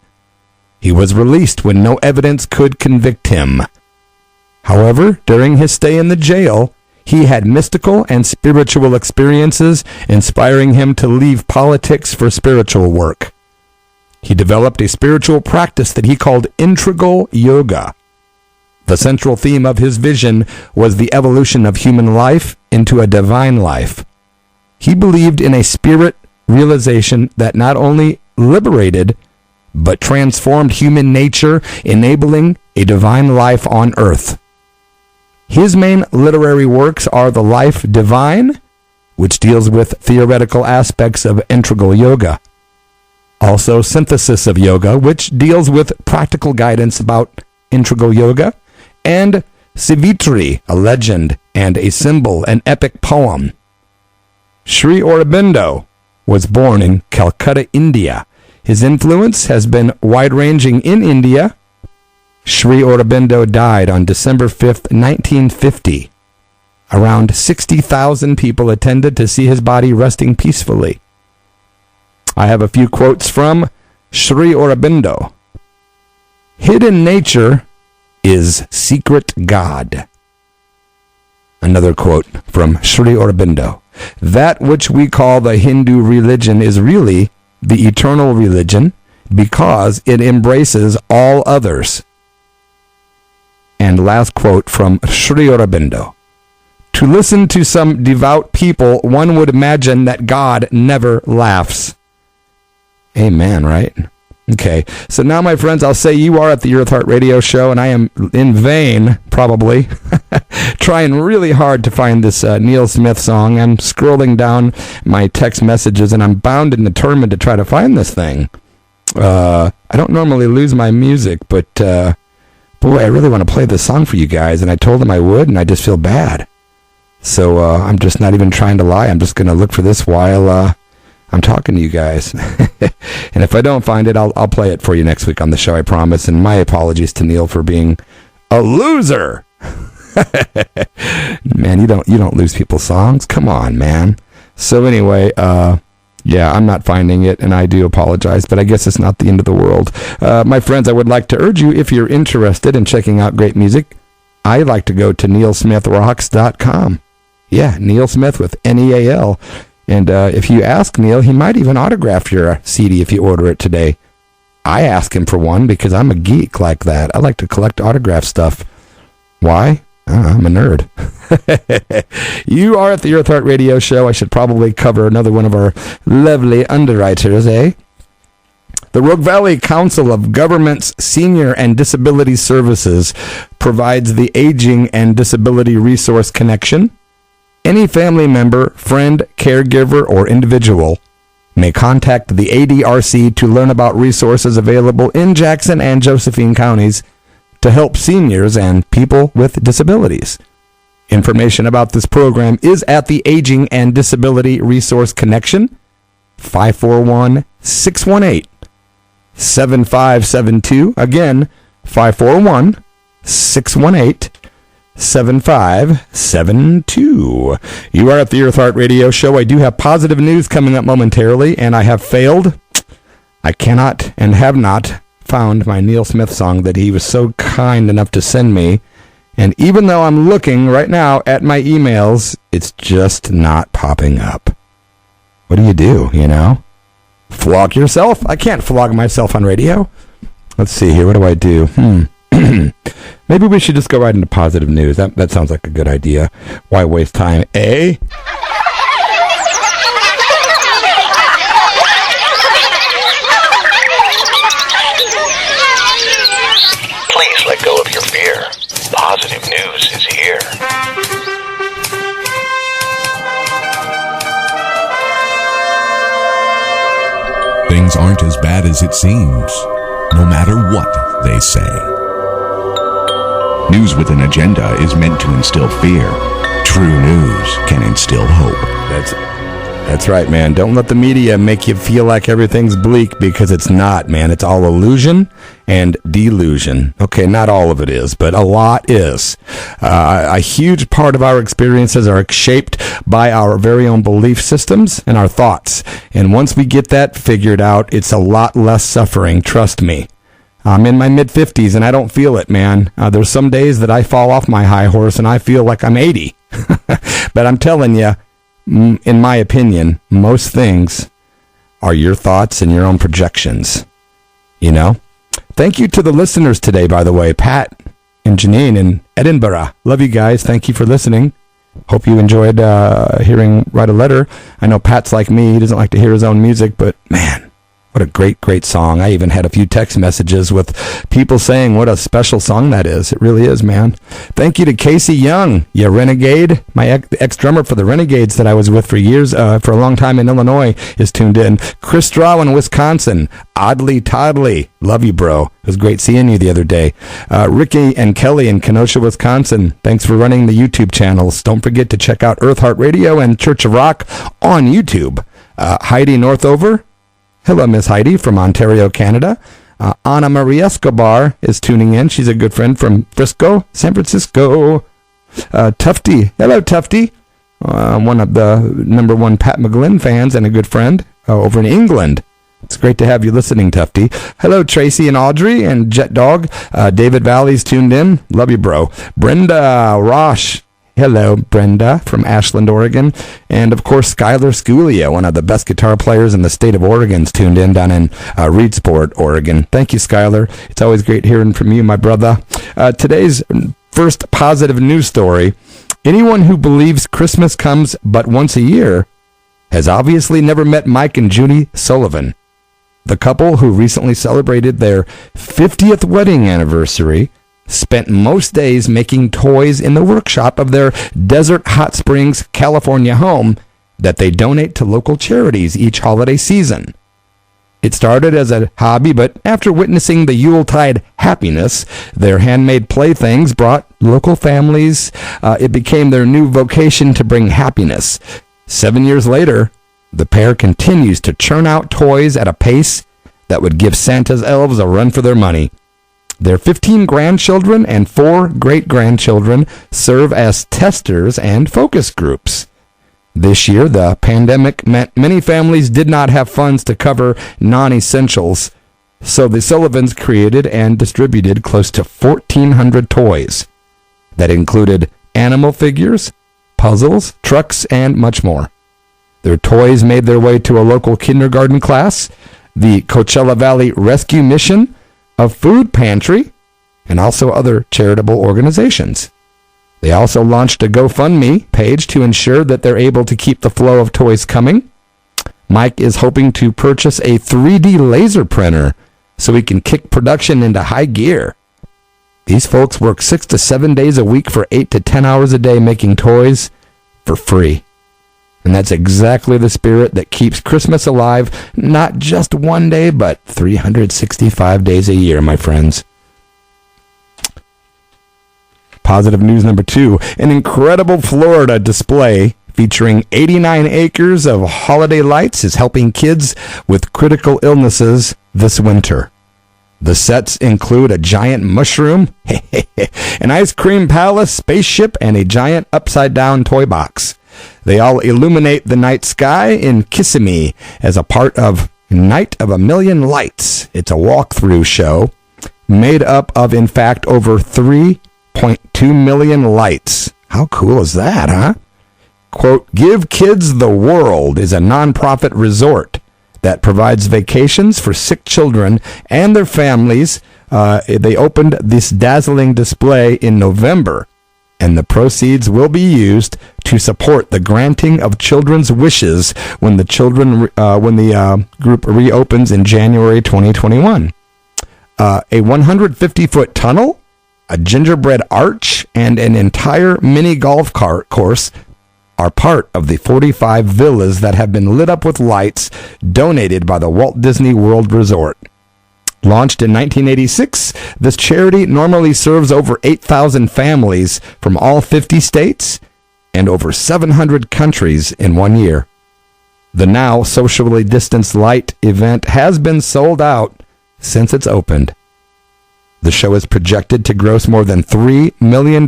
He was released when no evidence could convict him. However, during his stay in the jail, he had mystical and spiritual experiences, inspiring him to leave politics for spiritual work. He developed a spiritual practice that he called integral yoga. The central theme of his vision was the evolution of human life into a divine life. He believed in a spirit realization that not only liberated, but transformed human nature, enabling a divine life on earth. His main literary works are The Life Divine, which deals with theoretical aspects of integral yoga. Also, Synthesis of Yoga, which deals with practical guidance about integral yoga. And Savitri, a legend and a symbol, an epic poem. Sri Aurobindo was born in Calcutta, India. His influence has been wide-ranging in India. Sri Aurobindo died on December 5th, 1950. Around 60,000 people attended to see his body resting peacefully. I have a few quotes from Sri Aurobindo. Hidden nature is secret God. Another quote from Sri Aurobindo. That which we call the Hindu religion is really the eternal religion because it embraces all others. And last quote from Sri Aurobindo. To listen to some devout people, one would imagine that God never laughs. Amen, right? Okay, so now, my friends, I'll say you are at the Eartheart Radio Show, and I am in vain, probably, trying really hard to find this Neal Smith song. I'm scrolling down my text messages, and I'm bound and determined to try to find this thing. I don't normally lose my music, but, boy, I really want to play this song for you guys, and I told them I would, and I just feel bad. So I'm just not even trying to lie. I'm just going to look for this while I'm talking to you guys. And if I don't find it, I'll play it for you next week on the show, I promise. And my apologies to Neal for being a loser. Man, you don't lose people's songs. Come on, man. So anyway, yeah, I'm not finding it, and I do apologize, but I guess it's not the end of the world. My friends, I would like to urge you, if you're interested in checking out great music, I like to go to nealsmithrocks.com. Yeah, Neal Smith with Neal. And if you ask Neal, he might even autograph your CD if you order it today. I ask him for one because I'm a geek like that. I like to collect autograph stuff. Why? I'm a nerd. You are at the Eartheart Radio Show. I should probably cover another one of our lovely underwriters, eh? The Rogue Valley Council of Government's Senior and Disability Services provides the Aging and Disability Resource Connection. Any family member, friend, caregiver, or individual may contact the ADRC to learn about resources available in Jackson and Josephine counties to help seniors and people with disabilities. Information about this program is at the Aging and Disability Resource Connection, 541-618-7572. Again, 541-618-7572. 7572. You are at the Eartheart Radio Show. I do have positive news coming up momentarily, and I have failed. I cannot and have not found my Neal Smith song that he was so kind enough to send me. And even though I'm looking right now at my emails, it's just not popping up. What do, you know? Flog yourself? I can't flog myself on radio. Let's see here. What do I do? Maybe we should just go right into positive news. That sounds like a good idea. Why waste time, eh? Please let go of your fear. Positive news is here. Things aren't as bad as it seems, no matter what they say. News with an agenda is meant to instill fear. True news can instill hope. That's right, man. Don't let the media make you feel like everything's bleak, because it's not, man. It's all illusion and delusion. Okay, not all of it is, but a lot is. A huge part of our experiences are shaped by our very own belief systems and our thoughts. And once we get that figured out, it's a lot less suffering, trust me. I'm in my mid-50s, and I don't feel it, man. There's some days that I fall off my high horse, and I feel like I'm 80. But I'm telling you, in my opinion, most things are your thoughts and your own projections. You know? Thank you to the listeners today, by the way. Pat and Janine in Edinburgh. Love you guys. Thank you for listening. Hope you enjoyed hearing Write a Letter. I know Pat's like me. He doesn't like to hear his own music, but man, what a great, great song. I even had a few text messages with people saying what a special song that is. It really is, man. Thank you to Casey Young, you renegade. My ex-drummer for the Renegades that I was with for years, for a long time in Illinois, is tuned in. Chris Straw in Wisconsin. Oddly Toddly. Love you, bro. It was great seeing you the other day. Ricky and Kelly in Kenosha, Wisconsin. Thanks for running the YouTube channels. Don't forget to check out Eartheart Radio and Church of Rock on YouTube. Heidi Northover. Hello, Miss Heidi from Ontario, Canada. Ana Maria Escobar is tuning in. She's a good friend from Frisco, San Francisco. Tufty. Hello, Tufty. One of the number one Pat McGlynn fans and a good friend over in England. It's great to have you listening, Tufty. Hello, Tracy and Audrey and Jet Dog. David Valley's tuned in. Love you, bro. Brenda Rosh. Hello, Brenda from Ashland, Oregon. And, of course, Skylar Sculia, one of the best guitar players in the state of Oregon, is tuned in down in Reedsport, Oregon. Thank you, Skylar. It's always great hearing from you, my brother. Today's first positive news story Anyone who believes Christmas comes but once a year has obviously never met Mike and Judy Sullivan, the couple who recently celebrated their 50th wedding anniversary. Spent most days making toys in the workshop of their Desert Hot Springs, California home that they donate to local charities each holiday season. It started as a hobby, but after witnessing the Yuletide happiness their handmade playthings brought local families, it became their new vocation to bring happiness. 7 years later, the pair continues to churn out toys at a pace that would give Santa's elves a run for their money. Their 15 grandchildren and 4 great-grandchildren serve as testers and focus groups. This year, the pandemic meant many families did not have funds to cover non-essentials, so the Sullivans created and distributed close to 1,400 toys that included animal figures, puzzles, trucks, and much more. Their toys made their way to a local kindergarten class, the Coachella Valley Rescue Mission, a food pantry, and also other charitable organizations. They also launched a GoFundMe page to ensure that they're able to keep the flow of toys coming. Mike is hoping to purchase a 3D laser printer so he can kick production into high gear. These folks work 6 to 7 days a week for 8 to 10 hours a day making toys for free. And that's exactly the spirit that keeps Christmas alive, not just one day, but 365 days a year, my friends. Positive news number 2, an incredible Florida display featuring 89 acres of holiday lights is helping kids with critical illnesses this winter. The sets include a giant mushroom, an ice cream palace, spaceship, and a giant upside-down toy box. They all illuminate the night sky in Kissimmee as a part of Night of a Million Lights. It's a walkthrough show made up of, in fact, over 3.2 million lights. How cool is that, huh? Quote, Give Kids the World is a nonprofit resort that provides vacations for sick children and their families. They opened this dazzling display in November, and the proceeds will be used to support the granting of children's wishes when the group reopens in January 2021. A 150-foot tunnel, a gingerbread arch, and an entire mini golf cart course are part of the 45 villas that have been lit up with lights donated by the Walt Disney World Resort. Launched in 1986, this charity normally serves over 8,000 families from all 50 states and over 700 countries in 1 year. The now socially distanced light event has been sold out since it's opened. The show is projected to gross more than $3 million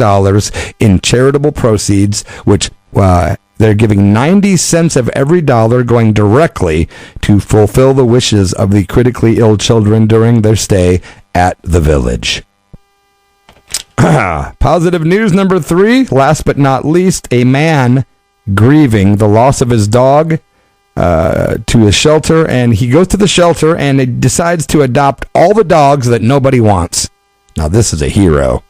in charitable proceeds, which they're giving 90 cents of every dollar going directly to fulfill the wishes of the critically ill children during their stay at the village. Positive news number 3, last but not least, a man grieving the loss of his dog to a shelter, and he goes to the shelter and he decides to adopt all the dogs that nobody wants. Now this is a hero.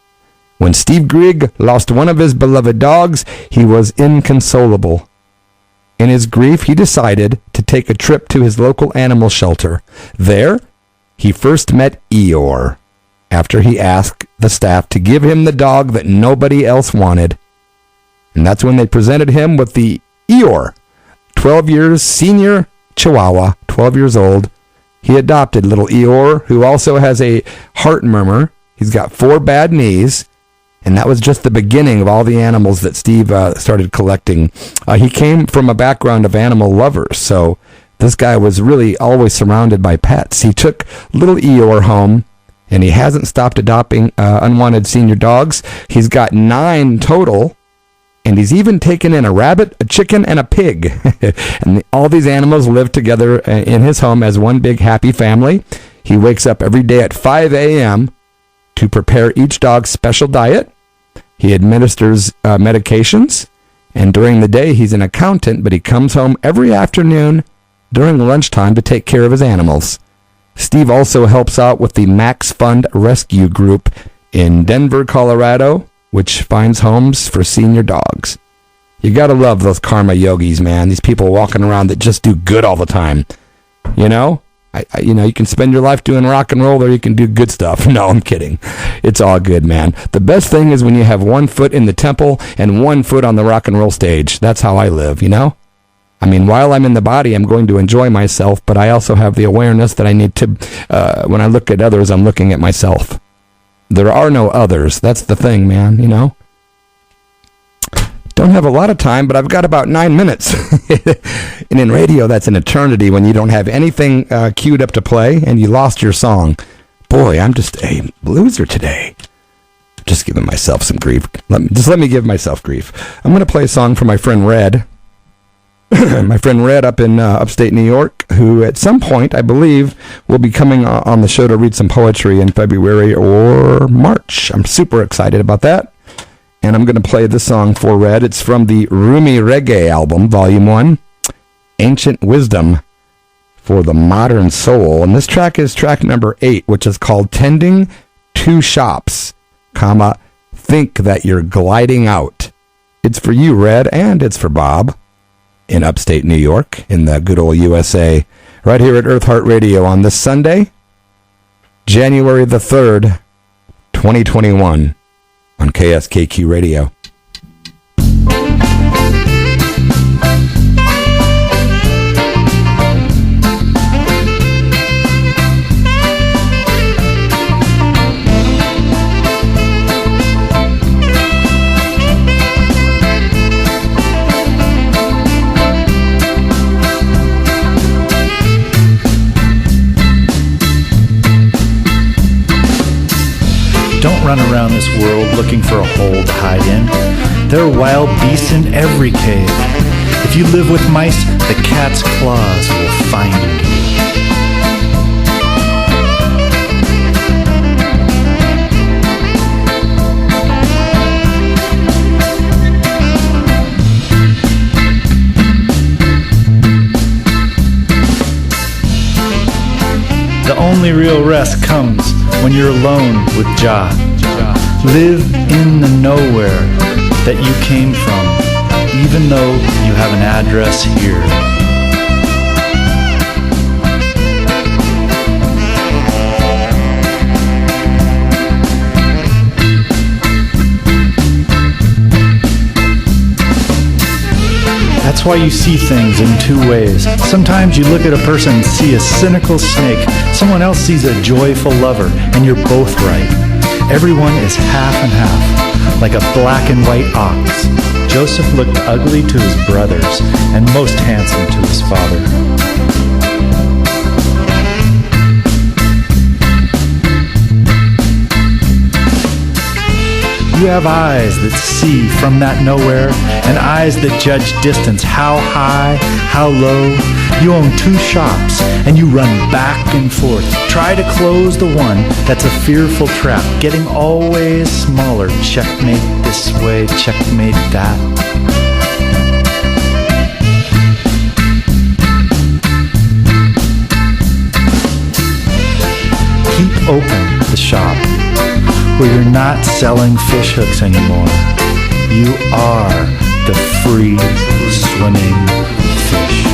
When Steve Grigg lost one of his beloved dogs, he was inconsolable. In his grief, he decided to take a trip to his local animal shelter. There, he first met Eeyore, after he asked the staff to give him the dog that nobody else wanted. And that's when they presented him with the Eeyore, 12 years senior Chihuahua, 12 years old. He adopted little Eeyore, who also has a heart murmur. He's got 4 bad knees. And that was just the beginning of all the animals that Steve started collecting. He came from a background of animal lovers, so this guy was really always surrounded by pets. He took little Eeyore home, and he hasn't stopped adopting unwanted senior dogs. He's got 9 total, and he's even taken in a rabbit, a chicken, and a pig. And all these animals live together in his home as one big happy family. He wakes up every day at 5 a.m., to prepare each dog's special diet. He administers medications, and during the day he's an accountant, but he comes home every afternoon during lunchtime to take care of his animals. Steve also helps out with the Max Fund Rescue Group in Denver, Colorado, which finds homes for senior dogs. You gotta love those karma yogis, man. These people walking around that just do good all the time. You know? You can spend your life doing rock and roll, or you can do good stuff. No, I'm kidding. It's all good, man. The best thing is when you have one foot in the temple and one foot on the rock and roll stage. That's how I live, you know? I mean, while I'm in the body, I'm going to enjoy myself, but I also have the awareness that I need to, when I look at others, I'm looking at myself. There are no others. That's the thing, man, you know? Don't have a lot of time, but I've got about 9 minutes. And in radio, that's an eternity when you don't have anything queued up to play and you lost your song. Boy, I'm just a loser today. Just giving myself some grief. Let me give myself grief. I'm going to play a song for my friend Red. My friend Red up in upstate New York, who at some point, I believe, will be coming on the show to read some poetry in February or March. I'm super excited about that. And I'm going to play this song for Red. It's from the Rumi Reggae album, Volume 1, Ancient Wisdom for the Modern Soul. And this track is track number 8, which is called Tending Two Shops, Think That You're Gliding Out. It's for you, Red, and it's for Bob in upstate New York, in the good old USA, right here at Eartheart Radio on this Sunday, January the 3rd, 2021. On KSKQ Radio. Don't run around this world looking for a hole to hide in. There are wild beasts in every cave. If you live with mice, the cat's claws will find you. The only real rest comes when you're alone with Jah. Live in the nowhere that you came from, even though you have an address here. That's why you see things in two ways. Sometimes you look at a person and see a cynical snake. Someone else sees a joyful lover, and you're both right. Everyone is half and half, like a black and white ox. Joseph looked ugly to his brothers, and most handsome to his father. You have eyes that see from that nowhere, and eyes that judge distance, how high, how low. You own two shops, and you run back and forth. Try to close the one that's a fearful trap, getting always smaller. Checkmate this way, checkmate that. Keep open the shop, where you're not selling fish hooks anymore. You are the free swimming fish.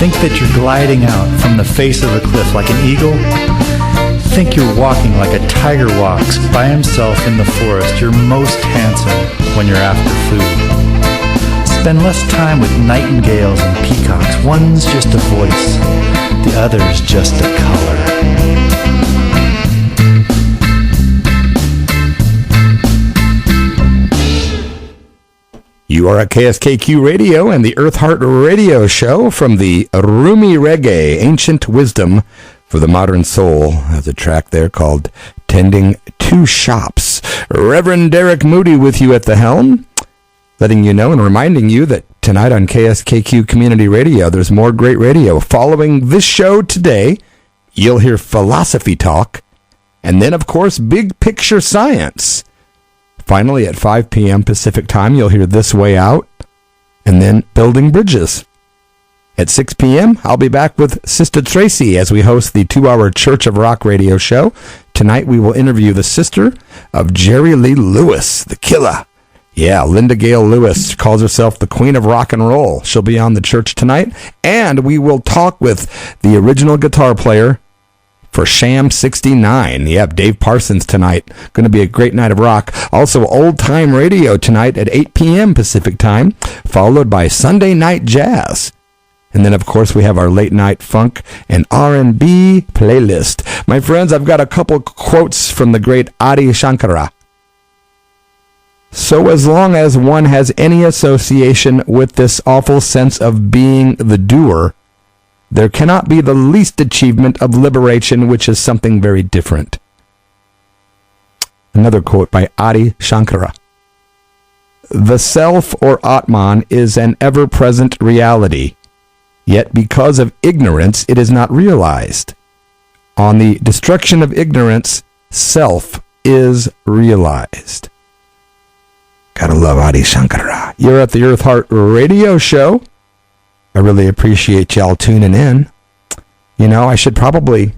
Think that you're gliding out from the face of a cliff like an eagle. Think you're walking like a tiger walks by himself in the forest. You're most handsome when you're after food. Spend less time with nightingales and peacocks. One's just a voice, the other's just a color. You are at KSKQ Radio and the Eartheart Radio Show from the Rumi Reggae, Ancient Wisdom for the Modern Soul. There's a track there called Tending Two Shops. Reverend Derek Moody with you at the helm, letting you know and reminding you that tonight on KSKQ Community Radio, there's more great radio. Following this show today, you'll hear philosophy talk, and then, of course, big picture science. Finally, at 5 p.m. Pacific Time, you'll hear This Way Out, and then Building Bridges. At 6 p.m., I'll be back with Sister Tracy as we host the 2-hour Church of Rock radio show. Tonight, we will interview the sister of Jerry Lee Lewis, the killer. Yeah, Linda Gale Lewis calls herself the Queen of Rock and Roll. She'll be on the church tonight, and we will talk with the original guitar player for Sham 69. Yep, Dave Parsons tonight. Going to be a great night of rock. Also, Old Time Radio tonight at 8 p.m. Pacific Time, followed by Sunday Night Jazz. And then, of course, we have our late night funk and R&B playlist. My friends, I've got a couple quotes from the great Adi Shankara. So as long as one has any association with this awful sense of being the doer, there cannot be the least achievement of liberation, which is something very different. Another quote by Adi Shankara. The self or Atman is an ever-present reality. Yet because of ignorance, it is not realized. On the destruction of ignorance, self is realized. Gotta love Adi Shankara. You're at the Eartheart radio show. I really appreciate y'all tuning in. You know, I should probably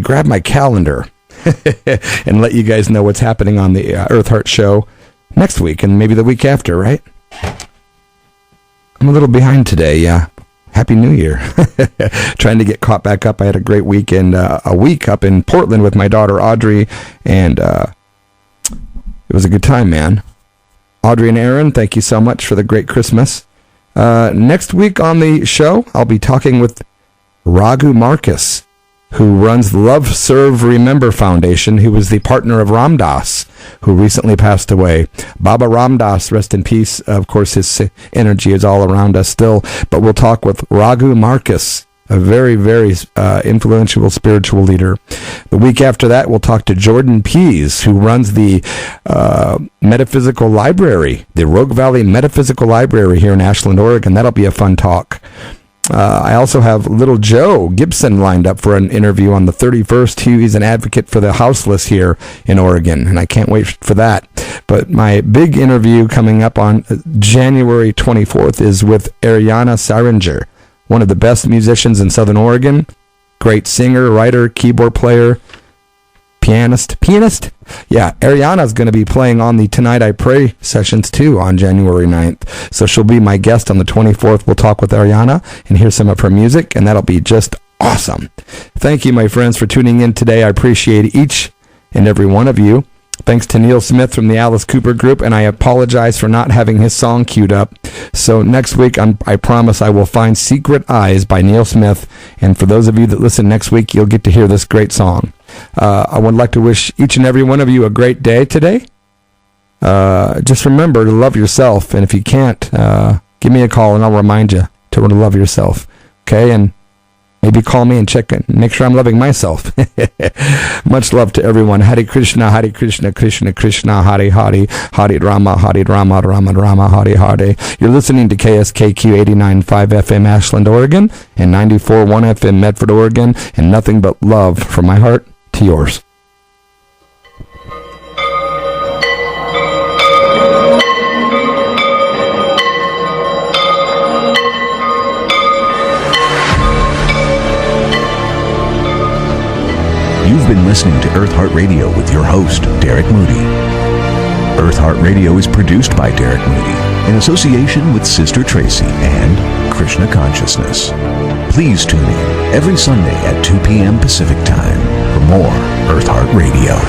grab my calendar and let you guys know what's happening on the Eartheart show next week and maybe the week after, right? I'm a little behind today, yeah. Happy New Year. Trying to get caught back up. I had a great weekend, a week up in Portland with my daughter Audrey, and it was a good time, man. Audrey and Aaron, thank you so much for the great Christmas. Next week on the show, I'll be talking with Raghu Marcus, who runs the Love, Serve, Remember Foundation, who was the partner of Ram Dass, who recently passed away. Baba Ram Dass, rest in peace. Of course, his energy is all around us still. But we'll talk with Raghu Marcus, a very, very influential spiritual leader. The week after that, we'll talk to Jordan Pease, who runs the Metaphysical Library, the Rogue Valley Metaphysical Library here in Ashland, Oregon. That'll be a fun talk. I also have Little Joe Gibson lined up for an interview on the 31st. He's an advocate for the houseless here in Oregon, and I can't wait for that. But my big interview coming up on January 24th is with Ariana Saringer, one of the best musicians in Southern Oregon, great singer, writer, keyboard player, pianist. Yeah, Ariana's going to be playing on the Tonight I Pray sessions too on January 9th. So she'll be my guest on the 24th. We'll talk with Ariana and hear some of her music, and that'll be just awesome. Thank you, my friends, for tuning in today. I appreciate each and every one of you. Thanks to Neal Smith from the Alice Cooper Group, and I apologize for not having his song queued up. So next week, I promise I will find Secret Eyes by Neal Smith, and for those of you that listen next week, you'll get to hear this great song. I would like to wish each and every one of you a great day today. Just remember to love yourself, and if you can't, give me a call, and I'll remind you to love yourself, okay? And maybe call me and check and make sure I'm loving myself. Much love to everyone. Hare Krishna, Krishna Krishna, Hare Hare, Hare Rama, Rama Rama, Hare Hare. You're listening to KSKQ 89.5 FM Ashland, Oregon, and 94.1 FM Medford, Oregon, and nothing but love from my heart to yours. You've been listening to Eartheart Radio with your host, Derek Moody. Eartheart Radio is produced by Derek Moody in association with Sister Tracy and Krishna Consciousness. Please tune in every Sunday at 2 p.m. Pacific Time for more Eartheart Radio.